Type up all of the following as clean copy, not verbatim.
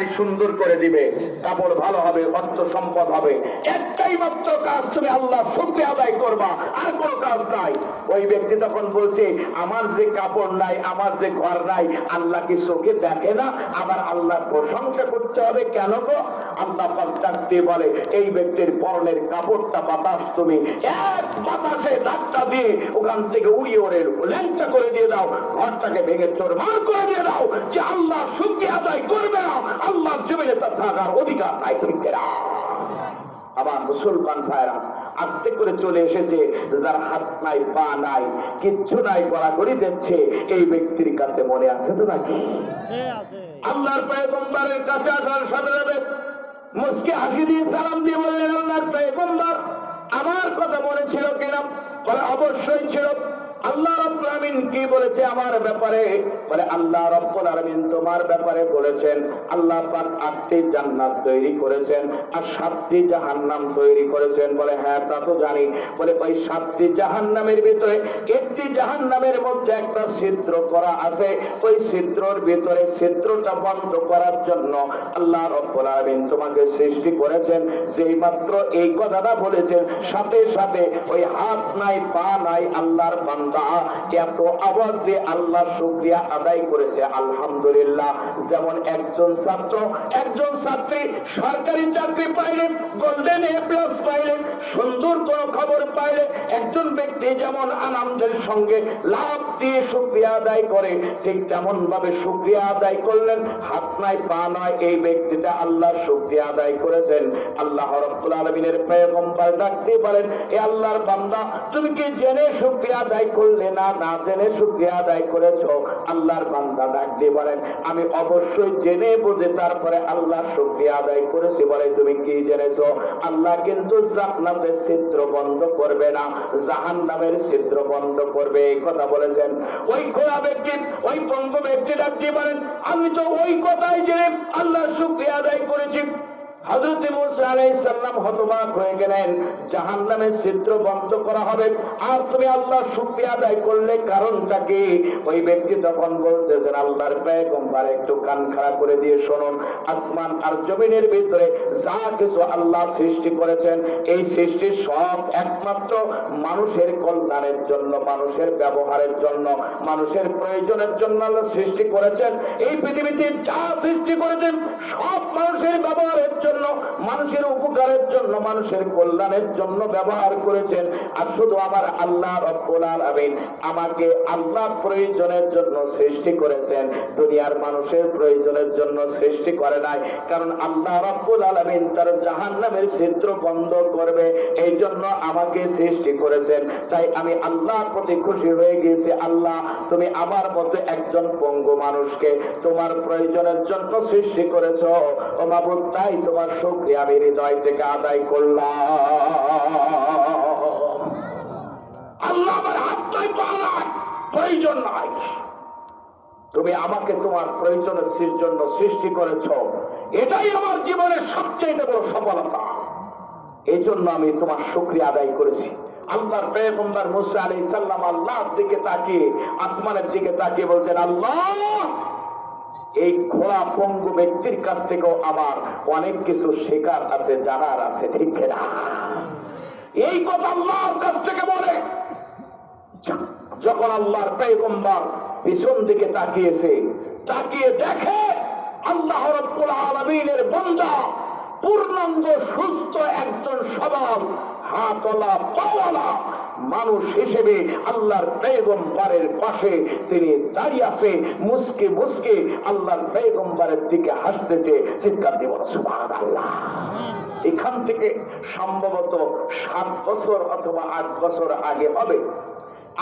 খালি সুন্দর করে দিবে, কাপড় ভালো হবে, অর্থ সম্পদ হবে। একটাই মাত্র কাজ, তুমি আল্লাহ শুকরিয়া আদায় করবা, আর কোনো কাজ নাই। ওই ব্যক্তি তখন বলছে, আমার যে কাপড় নাই, আমার যে ঘর নাই, আল্লাহ কি চোখে দেখে না? আবার আল্লাহর প্রশংসা করতে হবে কেন গো? আল্লাহ পাক ডাক দিয়ে বলে, এই ব্যক্তির পরনের কাপড়টা বাতাস তুমি এক বাতাসে ধাক্কা দিয়ে ওখান থেকে উড়িয়ে ওড়ে ল্যাংটা করে দিয়ে দাও, ঘরটাকে ভেঙে চোরমার করে দিয়ে দাও। যে আল্লাহ শুকরিয়া আদায় করবে না, আল্লাহর জমিনে তার থাকার অধিকার নাই। ঠিক না? আবার মুসলমান ভাইরা আস্তে করে চলে এসেছে, যার হাত নাই, পা নাই, কিচ্ছু নাই, গড়াগড়ি দিচ্ছে, এই ব্যক্তির কাছে মনে আছে তো নাকি? আল্লাহর পয়গম্বরের কাছে আসার সাথে সাথে মুস্কি হাসি দিয়ে সালাম দিয়ে বললেন, আল্লাহর পয়গম্বর, আমার কথা মনে ছিল কিনা? বলে অবশ্যই ছিল। আল্লাহ রাব্বুল আলামিন কি বলেছে আমার ব্যাপারে? বলে আল্লাহ রাব্বুল আলামিন তোমার ব্যাপারে বলেছেন, আল্লাহ পাক 8টি জান্নাত তৈরি করেছেন আর 7টি জাহান্নাম তৈরি করেছেন। বলে হ্যাঁ, তা তো জানি। বলে ওই 7টি জাহান্নামের ভিতরে একটি জাহান্নামের মধ্যে একটা ছিদ্র করা আছে, ওই ছিদ্রর ভিতরে ছিদ্রটা বন্ধ করার জন্য আল্লাহ রাব্বুল আলামিন তোমাকে সৃষ্টি করেছেন। যেই মাত্র এই কথাটা বলেছেন, সাথে সাথে ওই হাত নাই, পা নাই আল্লাহর বান্দা এত আওয়াজ দিয়ে আল্লাহ শুকরিয়া আদায় করেছে, আলহামদুলিল্লাহ। যেমন একজন ছাত্র, একজন ছাত্রী সরকারি চাকরি পাইলে, গোল্ডেন এ প্লাস পাইলে, সুন্দর কোন খবর পাইলে, একজন ব্যক্তি যেমন আনন্দের সঙ্গে লাভ দিয়ে শুকরিয়া আদায় করে, ঠিক তেমন ভাবে শুকরিয়া আদায় করলেন। হাত নাই, পা নাই, এই ব্যক্তিটা আল্লাহ শুকরিয়া আদায় করেছেন। আল্লাহ রাব্বুল আলামিনের পয়গম্বর ডাক দিয়ে বলেন, এ আল্লাহর বান্দা, তুমি কি জেনে শুকরিয়া আদায় করলে না না জেনে শুকরিয়া আদায় করেছো? আল্লাহর বান্দা ডাক দিয়ে বলেন, আমি অবশ্যই জেনে বুঝে তারপরে আল্লাহ শুকরিয়া আদায় করেছি। বলে তুমি কি জেনেছো? আল্লাহ কিন্তু জান্নাতের ছিদ্র বন্ধ করবে না, জাহান্নামের ছিদ্র বন্ধ করবে, এই কথা বলেছেন। ওই খোলা ব্যক্তি, ওই পঙ্গু ব্যক্তি ডাক দিয়ে বলেন, আমি তো ওই কথাই জেনে আল্লাহ শুকরিয়া আদায় করেছি। হযরত মুসা আলাইহিস সালাম হতবাক হয়ে গেলেন, জাহান্নামের ছিদ্র বন্ধ করা হবে আর তুমি আল্লাহর শুকরিয়া আদায় করলে, কারণটা কি? ওই ব্যক্তি তখন বলতেছেন, আল্লাহর পয়গম্বর একটু কান খাড়া করে দিয়ে শুনুন, আসমান আর জমিনের ভিতরে যা কিছু আল্লাহ সৃষ্টি করেছেন, এই সৃষ্টি সব একমাত্র মানুষের কল্যাণের জন্য, মানুষের ব্যবহারের জন্য, মানুষের প্রয়োজনের জন্য আল্লাহ সৃষ্টি করেছেন। এই পৃথিবীতে যা সৃষ্টি করেছেন সব মানুষের ব্যবহারের জন্য, মানুষের উপকারের জন্য, মানুষের কল্যাণের জন্য ব্যবহার করেছেন। আর শুধু আমার আল্লাহ রাব্বুল আলামিন আমাকে আল্লাহ প্রয়োজনের জন্য সৃষ্টি করেছেন, দুনিয়ার মানুষের প্রয়োজনের জন্য সৃষ্টি করে নাই। কারণ আল্লাহ রাব্বুল আলামিন তার জাহান্নামের ছিদ্র বন্ধ করবে, এই জন্য আমাকে সৃষ্টি করেছেন। তাই আমি আল্লাহর প্রতি খুশি হয়ে গেছি। আল্লাহ, তুমি আমার মতো একজন পঙ্গু মানুষকে তোমার প্রয়োজনের জন্য সৃষ্টি করেছো। ও মাবুদ, তাই তোমার শুকরিয়া আমি হৃদয় থেকে আদায় করলাম। আল্লাহ, আমার হাত নাই, পা নাই, প্রয়োজন নাই, তুমি আমাকে তোমার প্রয়োজনের জন্য সৃষ্টি করেছো, এটাই আমার জীবনের সবচেয়ে বড় সফলতা। এই জন্য আমি তোমার শুকরিয়া আদায় করেছি। আল্লাহর পয়গম্বর মুসা আলাইহিস সালাম আল্লাহর দিকে তাকিয়ে, আসমানের দিকে তাকিয়ে বলছেন, আল্লাহ, এই খোলা পঙ্গু ব্যক্তির কাছ থেকেও আমার অনেক কিছু শেখার আছে, জানার আছে। ঠিক না? এই কথা আল্লাহর কাছ থেকে বলে। যখন আল্লাহর পয়গম্বর পিছন দিকে তাকিয়েছে, তাকিয়ে দেখে আল্লাহ রাব্বুল আলামিনের বান্দা পূর্ণাঙ্গ সুস্থ একজন সবল হাতওয়ালা পাওয়ালা মানুষ হিসেবে আল্লাহর পয়গম্বরের পাশে তিনি দাঁড়িয়ে আছে, মুস্কে মুস্কে আল্লাহর পয়গম্বরের দিকে হাসতেছে। চিৎকার দিব সুবহানাল্লাহ। এখান থেকে সম্ভবত 7 বছর অথবা 8 বছর আগে হবে,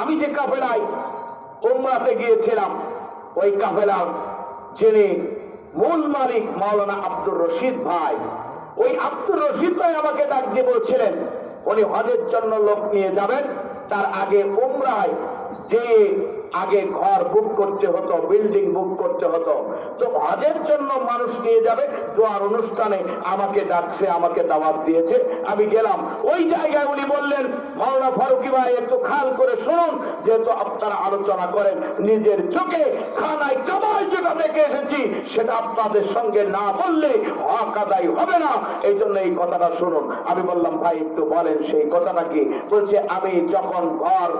আমি যে কাফেলায় উমরাতে গিয়েছিলাম, ওই কাফেলার যিনি মূল মালিক মাওলানা আব্দুর রশিদ ভাই, ওই আব্দুর রশিদ ভাই আমাকে ডাক দিয়ে বলছিলেন উনি হজের জন্য লোক নিয়ে যাবেন, তার আগে উমরায় যে আগে ঘর বুক করতে হতো, বিল্ডিং বুক করতে হতো। তো হজের জন্য মানুষ নিয়ে যাবে, দোয়ার অনুষ্ঠানে আমাকে ডাকছে, আমাকে দাওয়াত দিয়েছে, আমি গেলাম। ওই জায়গায় উনি বললেন, মাওলানা ফারুকী ভাই একটু খেয়াল করে শুনুন, যেহেতু আপনারা আলোচনা করেন, নিজের চোখে খানায় কাবায় যেটা দেখে এসেছি সেটা আপনাদের সঙ্গে না বললে হক আদায় হবে না, এই জন্য এই কথাটা শুনুন। আমি বললাম, ভাই একটু বলেন সেই কথাটা কি? বলছে, আমি যখন ঘর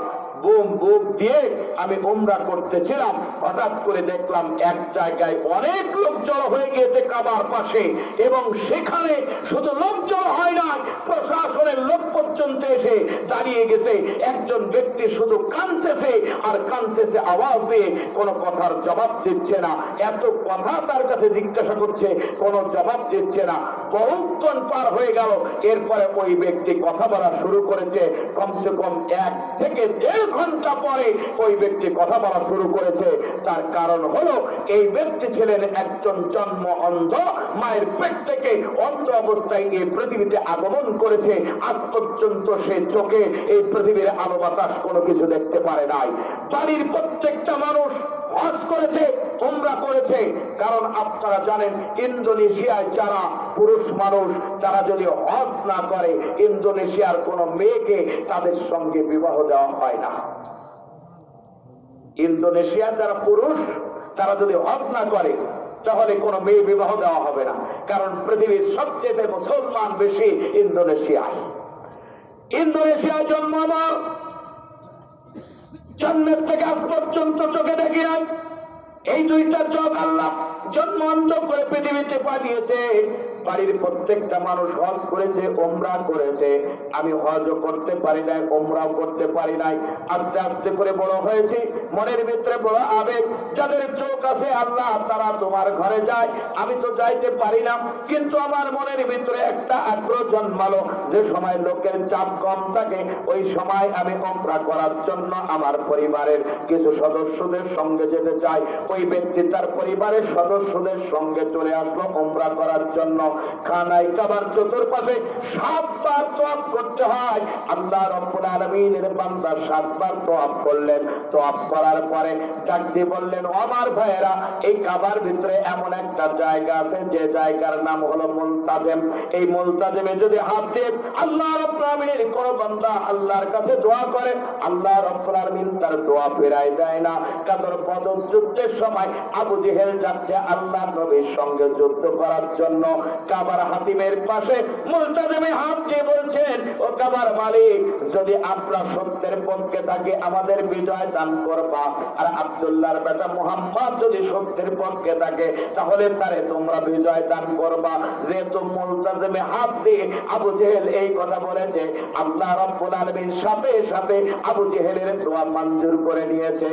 বুম বুম দিয়ে আমি উমরা করতেছিলাম, হঠাৎ করে দেখলাম এক জায়গায় অনেক লোক জড়ো হয়ে গিয়েছে কাবার পাশে, এবং সেখানে শুধু লোক জড়ো হয় না, প্রশাসনের লোক পর্যন্ত এসে দাঁড়িয়ে গেছে। একজন ব্যক্তি শুধু কাঁদতেছে আর কাঁদতেছে, আওয়াজ দিয়ে কোনো কথার জবাব দিচ্ছে না। এত কথা তার কাছে জিজ্ঞাসা করছে, কোনো জবাব দিচ্ছে না। বহুক্ষণ পার হয়ে গেল, এরপরে ওই ব্যক্তি কথা বলা শুরু করেছে। কমসে কম 1 থেকে 1.5 ঘন্টা পরে ওই ব্যক্তি কথা বলা শুরু করেছে। তার কারণ হলো, এই ব্যক্তি ছিলেন একজন জন্ম অন্ধ, মায়ের পেট থেকে অন্ধ অবস্থায় এই পৃথিবীতে আগমন করেছে। আজ পর্যন্ত সে চোখে এই পৃথিবীর আলো বাতাস কোনো কিছু দেখতে পারে নাই। বাড়ির প্রত্যেকটা মানুষ হজ করেছে, উমরা করেছে। কারণ আপনারা জানেন, ইন্দোনেশিয়ায় যারা পুরুষ মানুষ তারা যদি হজ না করে, ইন্দোনেশিয়ার কোন মেয়েকে তাদের সঙ্গে বিবাহ দেওয়া হয় না। ইন্দোনেশিয়ার যারা পুরুষ তারা যদি হজ না করে তাহলে কোন মেয়ে বিবাহ দেওয়া হবে না। কারণ পৃথিবীর সবচেয়ে মুসলমান বেশি ইন্দোনেশিয়ায়। ইন্দোনেশিয়ায় জন্ম আমার, জন্মের থেকে আজ পর্যন্ত চোখে দেখি নাই। এই 2টা চোখ আল্লাহ জন্ম অন্ধ করে পৃথিবীতে পাঠিয়েছে। বাড়ির প্রত্যেকটা মানুষ হজ করেছে, উমরা করেছে। আমি হজও করতে পারি নাই, উমরাও করতে পারি নাই। আস্তে আস্তে করে বড় হয়েছি, মনের ভিতরে বড় আবেগ। যাদের চোখ আছে আল্লাহ, তারা তোমার ঘরে যায়, আমি তো যাইতে পারি না। কিন্তু আমার মনের ভিতরে একটা আগ্রহ জন্মালো, যে সময় লোকের চাপ কম থাকে ওই সময় আমি উমরা করার জন্য আমার পরিবারের কিছু সদস্যদের সঙ্গে যেতে চাই। ওই ব্যক্তি তার পরিবারের সদস্যদের সঙ্গে চলে আসলো উমরা করার জন্য। খানায় কাবার চতুর্পাশে 7 বার তওয়াফ করতে হয়। আল্লাহ রাব্বুল আলামিনের বান্দা 7 বার তওয়াফ করলেন। তওয়াফ করার পরে ডাক দিয়ে বললেন, আমার ভাইয়েরা, এই কাবার ভিতরে এমন একটা জায়গা আছে যে জায়গার নাম হলো মুলতাজিম। এই মুলতাজিমে যদি হাত দিয়ে আল্লাহ রাব্বুল আলামিনের কোন বান্দা আল্লাহর কাছে দোয়া করে, আল্লাহ রাব্বুল আলামিন তার দোয়া ফেরায় দেয় না। কারণ বদর যুদ্ধের সময় আবু জেহেল যাচ্ছে আল্লাহর নবীর সঙ্গে যুদ্ধ করার জন্য। কাবার হাতিমের পাশে মুলতাজিমে হাত দিয়ে বলছেন, ও কাবার মালিক, যদি আপনার সত্যের পক্ষে থাকে আমাদের বিজয় দান করবা, আর আব্দুল্লাহর বেটা মুহাম্মদ যদি সত্যের পক্ষে থাকে তাহলে তারে তোমরা বিজয় দান করবা। যেহেতু মুলতাজিমে হাত দিয়ে আবু জেহেল এই কথা বলেছে, আল্লাহ রাব্বুল আলামিন সাথে সাথে আবু জেহেলের দোয়া মঞ্জুর করে নিয়েছে।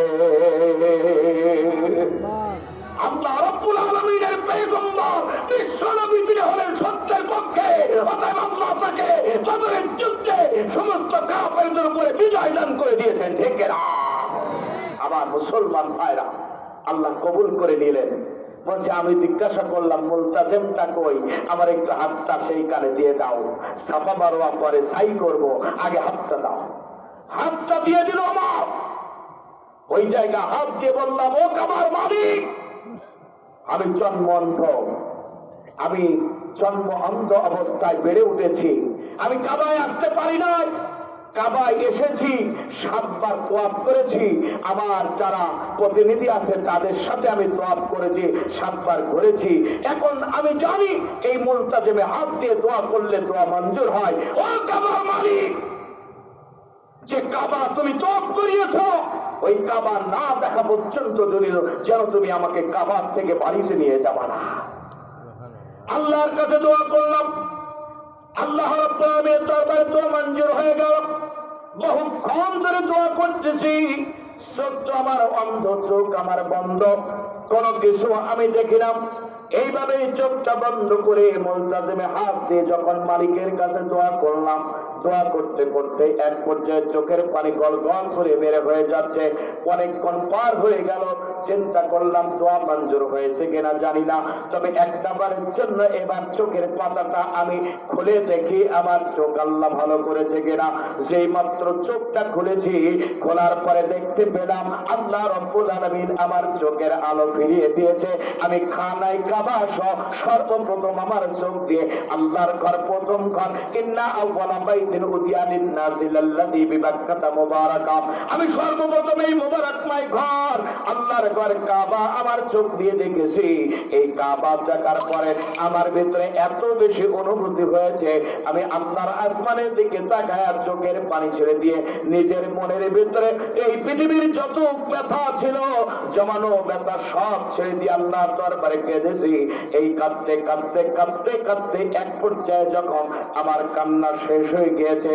আল্লাহ রাব্বুল আলামিনের পয়গম্বর বিশ্ব নবী তিনি হলেন সত্যের পক্ষে। অতএব আল্লাহ তাকে বদরের যুদ্ধে সমস্ত কাফেরদের উপরে বিজয় দান করে দিয়েছেন। ঠিক না? আমার মুসলমান ভাইরা, আল্লাহ কবুল করে নিলেন। বলছে, আমি জিজ্ঞাসা করলাম মুলতাজিমটা কই, আমার একটু হাতটা সেইখানে দিয়ে দাও, সাফা মারওয়া পরে সাই করব, আগে হাতটা দাও। হাতটা দিয়ে দিল আমার। ওই জায়গা হাত দিয়ে বললাম, ও কাবার মালিক, আমি জন্ম অন্ধ, আমি জন্ম অন্ধ অবস্থায় বেড়ে উঠেছি, আমি কাবায় আসতে পারি নাই। কাবায় এসেছি, 7 বার তওয়াফ করেছি, আমার যারা প্রতিনিধি আছে তাদের সাথে আমি তওয়াফ করেছি, 7 বার ঘুরেছি। এখন আমি জানি এই মুলতাজিমে হাত দিয়ে দোয়া করলে দোয়া মঞ্জুর হয়। ও কাবার মালিক, যে কাবা তুমি তওয়াফ করিয়েছো, ওই কাবা না দেখা পর্যন্ত যেন তুমি আমাকে কাবার থেকে বাড়িতে নিয়ে যাবা না। আল্লাহর কাছে দোয়া করলাম, আল্লাহ রাব্বুল আলামিনের দরবারে দোয়া মঞ্জুর হয়ে গেল। বহুক্ষণ ধরে দোয়া করতেছি, চোখ আমার অন্ধ, চোখ আমার বন্ধ। কোনো কিছু আমি দেখি না। এইভাবে চোখটা বন্ধ করে মুলতাজিমে হাত দিয়ে যখন মালিকের কাছে দোয়া করলাম, দোয়া করতে করতে এক পর্যায়ে চোখের পানি গল গল করে বের হয়ে যাচ্ছে। অনেকক্ষণ পার হয়ে গেল, চিন্তা করলাম দোয়া মঞ্জুর হয়েছে কিনা জানি না, তবে একটা বারের জন্য এবার চোখের পাতাটা আমি খুলে দেখি আমার চোখ আল্লাহ ভালো করেছে কিনা। যেই মাত্র চোখটা খুলেছি, খোলার পরে দেখতে পেলাম আল্লাহ রাব্বুল আলামিন আমার চোখের আলো ফিরিয়ে দিয়েছে। আমি খানায় কাবা সর্বপ্রথম আমার চোখ দিয়ে আল্লাহর ঘর, প্রথম ঘর, ইন্না আউওয়ালা বাইতিন উদিয়া লিন-নাসি লাল্লাযী বিবাক্কাতা মুবারাকা, আমি সর্বপ্রথম এই মুবারকময় ঘর আল্লাহর ঘর কাবা আমার চোখ দিয়ে দেখেছি। এই কাবা দেখার পরে আমার ভিতরে এত বেশি অনুভূতি হয়েছে, আমি আল্লাহর আসমানের দিকে তাকায় আর চোখের পানি ছেড়ে দিয়ে নিজের মনের ভিতরে এই পৃথিবীর যত ব্যথা ছিল, জমানো ব্যথা সব ছেড়ে দিয়ে আল্লাহর দরবারে কেঁদেছি। এই কাঁদতে কাঁদতে কাঁদতে কাঁদতে এক পর্যায়ে যখন আমার কান্না শেষ হয়ে গিয়েছে,